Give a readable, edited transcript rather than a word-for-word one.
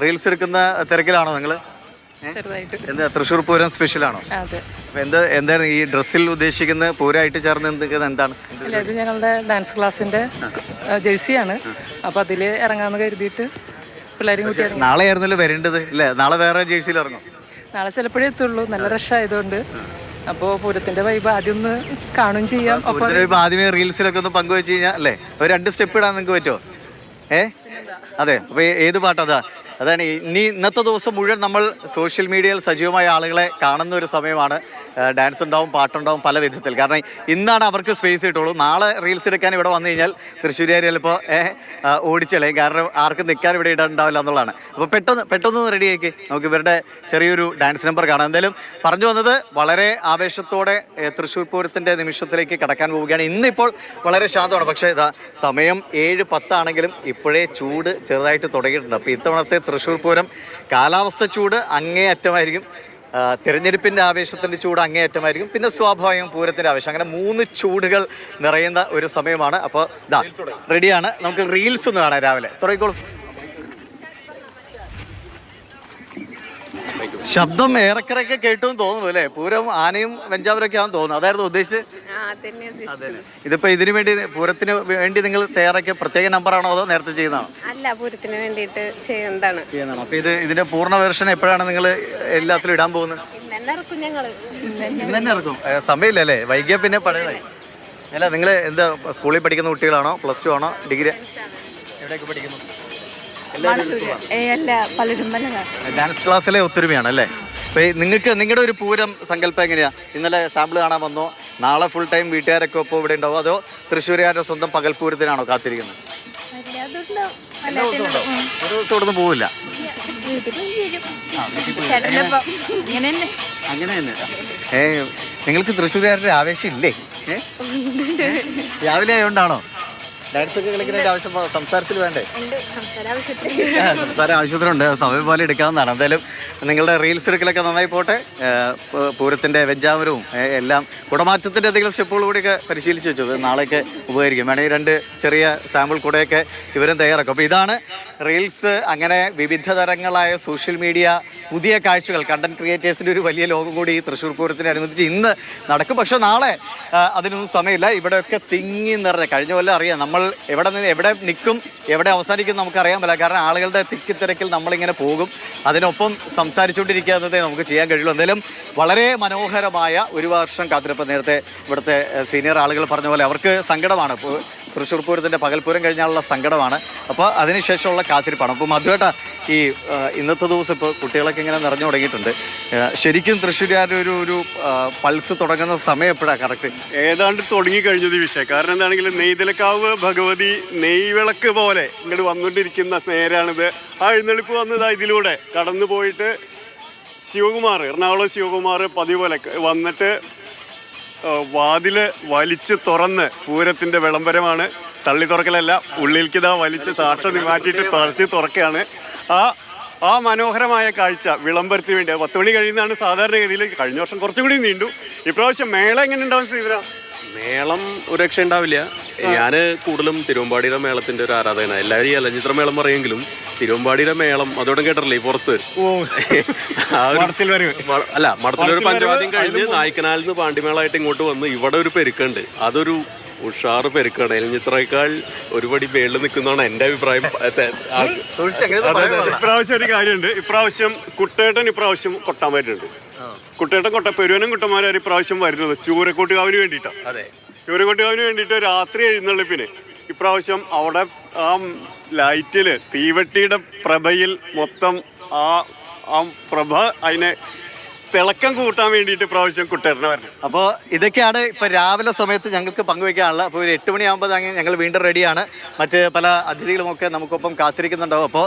Reels എടുക്കുന്ന തിരക്കിലാണോ നിങ്ങൾ? എന്താ തൃശ്ശൂർ പൂരം സ്പെഷ്യലാണോ? എന്തായിരുന്നു ഈ ഡ്രസ്സിൽ ഉദ്ദേശിക്കുന്ന പൂരമായിട്ട് ചേർന്ന് എന്താണ്? ഇത് ഞങ്ങളുടെ ഡാൻസ് ക്ലാസ്സിന്റെ ജേഴ്സിയാണ്. അപ്പൊ അതില് ഇറങ്ങാന്ന് കരുതിയിട്ട് പിള്ളേരും കൂട്ടി. നാളെ ആയിരുന്നല്ലോ വരേണ്ടത് അല്ലേ? നാളെ വേറെ ജേഴ്സിയിൽ ഇറങ്ങും. നാളെ ചിലപ്പോഴേ എത്തുള്ളൂ. നല്ല റഷ് ആയതുകൊണ്ട് അപ്പോ പൂരത്തിന്റെ വൈബ് ആദ്യം ഒന്ന് കാണുകയും ചെയ്യാം. ആദ്യമേ റീൽസിലൊക്കെ ഒന്ന് പങ്കുവെച്ച് കഴിഞ്ഞാൽ അല്ലേ ഒരു 2 സ്റ്റെപ്പ് ഇടാൻ നിങ്ങൾക്ക് പറ്റുമോ? അതെ. അപ്പൊ ഏത് പാട്ടാ? അതാണ് ഇന്നത്തെ ദിവസം മുഴുവൻ നമ്മൾ സോഷ്യൽ മീഡിയയിൽ സജീവമായ ആളുകളെ കാണുന്ന ഒരു സമയമാണ്. ഡാൻസ് ഉണ്ടാവും, പാട്ടുണ്ടാവും, പല വിധത്തിൽ. കാരണം ഇന്നാണ് അവർക്ക് സ്പേസ് കിട്ടുള്ളൂ. നാളെ റീൽസ് എടുക്കാൻ ഇവിടെ വന്നു കഴിഞ്ഞാൽ തൃശ്ശൂരുകാർ ചിലപ്പോൾ ഓടിച്ചളയും. കാരണം ആർക്കും നിൽക്കാൻ ഇവിടെ ഇടാനുണ്ടാവില്ല എന്നുള്ളതാണ്. അപ്പോൾ പെട്ടെന്ന് റെഡിയാക്കി നമുക്ക് ഇവരുടെ ചെറിയൊരു ഡാൻസ് നമ്പർ കാണാം. എന്തായാലും പറഞ്ഞു വന്നത് വളരെ ആവേശത്തോടെ തൃശ്ശൂർ പൂരത്തിൻ്റെ നിമിഷത്തിലേക്ക് കടക്കാൻ പോവുകയാണ്. ഇന്നിപ്പോൾ വളരെ ശാന്തമാണ്. പക്ഷേ ഇതാ സമയം 7:10 ആണെങ്കിലും ഇപ്പോഴേ ചൂട് ചെറുതായിട്ട് തുടങ്ങിയിട്ടുണ്ട്. അപ്പോൾ ഇത്തവണത്തെ തൃശ്ശൂർ പൂരം കാലാവസ്ഥ ചൂട് അങ്ങേയറ്റമായിരിക്കും, തിരഞ്ഞെടുപ്പിൻ്റെ ആവേശത്തിൻ്റെ ചൂട് അങ്ങേയറ്റമായിരിക്കും, പിന്നെ സ്വാഭാവികം പൂരത്തിൻ്റെ ആവേശം. അങ്ങനെ 3 ചൂടുകൾ നിറയുന്ന ഒരു സമയമാണ്. അപ്പോൾ ഇതാ റെഡിയാണ്. നമുക്ക് റീൽസ് ഒന്ന് കാണാം. രാവിലെ തുടങ്ങിക്കോളും. ശബ്ദം ഏറെക്കുറെയൊക്കെ കേട്ടും തോന്നുന്നു അല്ലേ? പൂരം ആനയും വെഞ്ചാവരൊക്കെ ആണെന്ന് തോന്നുന്നു. അതായിരുന്നു ഉദ്ദേശിച്ചത്. ഇതിപ്പോ ഇതിനു വേണ്ടി പൂരത്തിന് വേണ്ടി നിങ്ങൾ തയ്യാറാക്കിയ പ്രത്യേക നമ്പറാണോ അതോ നേരത്തെ ചെയ്യുന്നതാണോ? അല്ല, പൂരത്തിന് വേണ്ടിയിട്ട് ചെയ്യുന്നതാണ്. അപ്പൊ ഇതിന്റെ പൂർണ്ണ വേർഷൻ എപ്പോഴാണ് നിങ്ങൾ എല്ലാത്തിലും ഇടാൻ പോകുന്നത്? ഇന്നെ ഇറക്കും. സമയമില്ലല്ലേ? വൈകിയ പിന്നെ പഴയതായി അല്ല. നിങ്ങൾ എന്താ സ്കൂളിൽ പഠിക്കുന്ന കുട്ടികളാണോ? +2 ആണോ? ഡിഗ്രി? എവിടെയൊക്കെ പഠിക്കുന്നു? ഡാൻസ് ക്ലാസ്സിലെ ഒത്തൊരുമയാണ് അല്ലേ? അപ്പൊ നിങ്ങൾക്ക് നിങ്ങളുടെ ഒരു പൂരം സങ്കല്പം എങ്ങനെയാ? ഇന്നലെ സാമ്പിൾ കാണാൻ വന്നോ? നാളെ ഫുൾ ടൈം വീട്ടുകാരൊക്കെ ഒപ്പം ഇവിടെ ഉണ്ടാവും അതോ തൃശ്ശൂരുകാരുടെ സ്വന്തം പകൽപൂരത്തിനാണോ കാത്തിരിക്കുന്നത്? ഒരു ദിവസം ഇവിടുന്ന് പോവില്ല. അങ്ങനെ തന്നെ. നിങ്ങൾക്ക് തൃശ്ശൂരുകാരുടെ ആവേശം ഇല്ലേ? രാവിലെ ആയതുകൊണ്ടാണോ ഡാൻസ് ഒക്കെ കളിക്കുന്നതിന്റെ ആവശ്യം സംസാരത്തിൽ വേണ്ടേ? സംസാര ആവശ്യത്തിനുണ്ട്. സമയം പോലെ എടുക്കാവുന്നതാണ്. എന്തായാലും നിങ്ങളുടെ റീൽസ് എടുക്കലൊക്കെ നന്നായി പോട്ടെ. പൂരത്തിന്റെ വെഞ്ചാമരവും എല്ലാം കുടമാറ്റത്തിന്റെ എന്തെങ്കിലും സ്റ്റെപ്പുകൾ കൂടിയൊക്കെ പരിശീലിച്ച് വെച്ചു. നാളെയൊക്കെ ഉപകരിക്കും. വേണമെങ്കിൽ 2 ചെറിയ സാമ്പിൾ കൂടെയൊക്കെ ഇവരും തയ്യാറാക്കും. അപ്പോൾ ഇതാണ് റീൽസ്. അങ്ങനെ വിവിധ തരങ്ങളായ സോഷ്യൽ മീഡിയ പുതിയ കാഴ്ചകൾ, കണ്ടന്റ് ക്രിയേറ്റേഴ്സിൻ്റെ ഒരു വലിയ ലോകം കൂടി ഈ തൃശ്ശൂർ പൂരത്തിനെ അനുബന്ധിച്ച് ഇന്ന് നടക്കും. പക്ഷെ നാളെ അതിനൊന്നും സമയമില്ല. ഇവിടെയൊക്കെ തിങ്ങി നിറഞ്ഞ കഴിഞ്ഞ കൊല്ലം അറിയാം നമ്മൾ എവിടെ നിൽക്കും എവിടെ അവസാനിക്കും നമുക്കറിയാൻ പറ്റില്ല. കാരണം ആളുകളുടെ തിക്കിത്തിരക്കിൽ നമ്മളിങ്ങനെ പോകും. അതിനൊപ്പം സംസാരിച്ചുകൊണ്ടിരിക്കാത്തതേ നമുക്ക് ചെയ്യാൻ കഴിയുള്ളൂ. എന്തായാലും വളരെ മനോഹരമായ ഒരു വർഷം കാത്തിരിപ്പ്. നേരത്തെ ഇവിടുത്തെ സീനിയർ ആളുകൾ പറഞ്ഞ പോലെ അവർക്ക് സങ്കടമാണ്. തൃശ്ശൂർ പൂരത്തിൻ്റെ പകൽപൂരം കഴിഞ്ഞാലുള്ള സങ്കടമാണ്. അപ്പോൾ അതിനുശേഷമുള്ള കാത്തിരിപ്പാണ്. അപ്പോൾ മധുവേട്ടാ, ഈ ഇന്നത്തെ ദിവസം ഇപ്പോൾ കുട്ടികളൊക്കെ ഇങ്ങനെ നിറഞ്ഞു തുടങ്ങിയിട്ടുണ്ട്. ശരിക്കും തൃശ്ശൂരുകാരുടെ ഒരു പൾസ് തുടങ്ങുന്ന സമയം എപ്പോഴാണ് കറക്റ്റ്? ഏതാണ്ട് തുടങ്ങിക്കഴിഞ്ഞത് ഈ വിഷയം. കാരണം എന്താണെങ്കിലും നെയ്തലക്കാവ് ഭഗവതി നെയ്വിളക്ക് പോലെ ഇങ്ങോട്ട് വന്നുകൊണ്ടിരിക്കുന്ന നേരാണിത്. ആ എഴുന്നള്ളിപ്പ് വന്നത് ഇതിലൂടെ കടന്നു പോയിട്ട് എറണാകുളം ശിവകുമാർ പതിവ് പോലെ വന്നിട്ട് വാതില് വലിച്ച് തുറന്ന് പൂരത്തിൻ്റെ വിളംബരമാണ്. തള്ളി തുറക്കലല്ല, ഉള്ളിലേക്ക് ഇതാ വലിച്ച് സാക്ഷം മാറ്റിയിട്ട് തുറക്കുകയാണ്. ആ മനോഹരമായ കാഴ്ച വിളംബരത്തിന് വേണ്ടി 10 മണി കഴിയുന്നതാണ് സാധാരണഗതിയിൽ. കഴിഞ്ഞ വർഷം കുറച്ചും കൂടി നീണ്ടു. ഇപ്രാവശ്യം മേളം എങ്ങനെ ഉണ്ടാവും ശ്രീധര? മേളം ഒരു രക്ഷ ഉണ്ടാവില്ല. ഞാൻ കൂടുതലും തിരുവമ്പാടിയുടെ മേളത്തിന്റെ ഒരു ആരാധകനാണ്. എല്ലാവരും ഈ അലഞ്ഞിത്ര മേളം പറയുമെങ്കിലും തിരുവമ്പാടിയുടെ മേളം അതോടെ കേട്ടല്ലേ പുറത്ത്. അല്ല, മഠത്തിലൊരു പഞ്ചവാദ്യം കഴിഞ്ഞ് നായ്ക്കനാലിൽ നിന്ന് പാണ്ടിമേളായിട്ട് ഇങ്ങോട്ട് വന്ന് ഇവിടെ ഒരു പെരുക്കുണ്ട്. അതൊരു ഉഷാറ് പെരുക്കാണ്. എലിഞ്ഞിത്രയേക്കാൾ ഒരുപടി മേളിൽ നിൽക്കുന്നതാണ് എൻ്റെ അഭിപ്രായം. ഇപ്രാവശ്യം ഒരു കാര്യമുണ്ട്. ഇപ്രാവശ്യം ഇപ്രാവശ്യം കൊട്ടാൻ വരുന്നുണ്ട്. പെരുവനും കുട്ടന്മാരും ഇപ്രാവശ്യം വരുന്നത് ചൂരക്കോട്ടുകാവിന് വേണ്ടിയിട്ടാണ്. ചൂരക്കോട്ടുകാവിന് വേണ്ടിയിട്ട് രാത്രി എഴുന്നള്ളിപ്പിന് ഇപ്രാവശ്യം അവിടെ ആ ലൈറ്റില് തീവട്ടിയുടെ പ്രഭയിൽ മൊത്തം ആ പ്രഭ അതിനെ തിളക്കം കൂട്ടാൻ വേണ്ടിയിട്ട് പ്രാവശ്യം കുട്ടേറിനെ വരണം. അപ്പോൾ ഇതൊക്കെയാണ് ഇപ്പോൾ രാവിലെ സമയത്ത് ഞങ്ങൾക്ക് പങ്കുവയ്ക്കാനുള്ളത്. അപ്പോൾ ഒരു 8 മണിയാകുമ്പോൾ ഞങ്ങൾ വീണ്ടും റെഡിയാണ്. മറ്റ് പല അതിഥികളുമൊക്കെ നമുക്കൊപ്പം കാത്തിരിക്കുന്നുണ്ടാവും. അപ്പോൾ